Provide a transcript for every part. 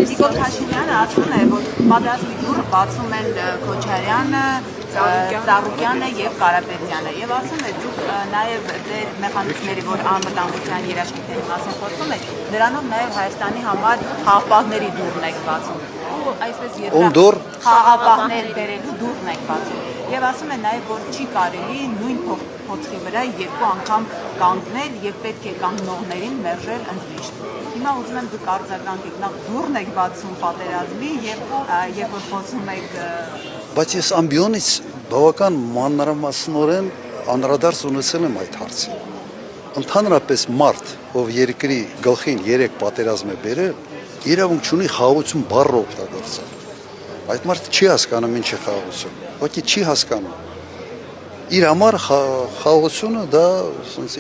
Նիկոլ Փաշինյանը ասում է, որ պատերազմի դուռը բացում են Քոչարյանը, Ծառուկյանը եւ Կարապետյանը եւ ասում է դուք նաեւ ձեր մեխանիզմների, որ անվտանգության երաշխիքների մասին խոսում եք, դրանով նաեւ Հայաստանի համար խաղաղապահների դուռն եք բացում։ Այսպես խաղաղապահներ բերելու դուռն եք բացում։ Եվ ասում է նաեւ, որ չի կարելի նույն փոքրի վրա երկու անգամ կանգնել եւ պետք է կանգնողներին մերժել ընդմիշտ։ Հիմա ուզում եմ դուք արձագանքեք, նախ դուռն եք բացում պատերազմի եւ երբ որ խոսում եք Բայց ես ամբիոնից բավական մանրամասնորեն անդրադարձ ունեցել եմ այդ հարցին։ Ընդհանրապես մարդ, ով երկրի գլխին 3 պատերազմ է բերել, իրավունք չունի խաղաղություն բառը օգտագործել։ Այդ մարդը չի հասկանում ինչ է խաղաղություն։ Ոչինչ չի հասկանում։ Իր համար խաղաղությունը դա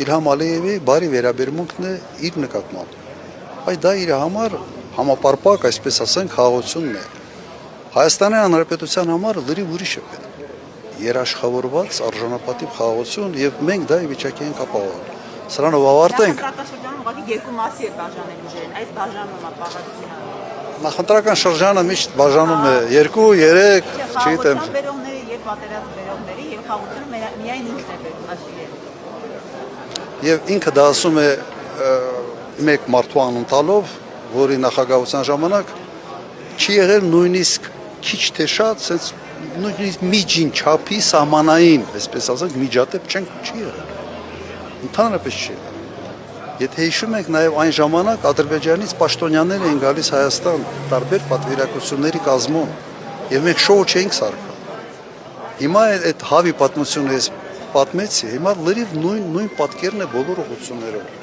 Իլհամ Ալիևի բարի վերաբերմունքն է իր նկատմամբ։ Բայց դա իր համար համապարփակ, այսպես ասենք, խաղաղությունն է։ Հայաստանի Հանրապետության համար լրիվ ուրիշ է պետք։ Երաշխավորված արժանապատիվ խաղաղություն եւ մենք դա ի վիճակի ենք ապահովել։ Սրանով ավարտենք։ Նախընտրական շրջանում ուղղակի երկու մասի է բաժանել ուժերին, այս բաժանումը պահանջում է։ Նախընտրական շրջանը միշտ բաժանում է 2, 3, չգիտեմ։ Բերողները եւ պատերազմ բերողների եւ խաղաղությունը միայն ինքն է բերում ասիլը։ Եվ ինքը դա ասում է մեկ մարդու անուն տալով, որի նախագահության ժամանակ չի եղել նույնիսկ քիչ թե շատ, sense նույնիսկ միջին չափի սահմանային, այսպես ասենք, միջադեպ չի եղել։ Ընդհանրապես չի եղել։ Եթե հիշում եք, նաև այն ժամանակ Ադրբեջանից պաշտոնյաներ էին գալիս Հայաստան տարբեր պատվիրակությունների կազմում, եւ մենք շոու չէինք սարքում։ Հիմա այդ հավի պատմությունը ես պատմեցի, հիմա լրիվ նույն պատկերն է բոլոր ուղղություններով։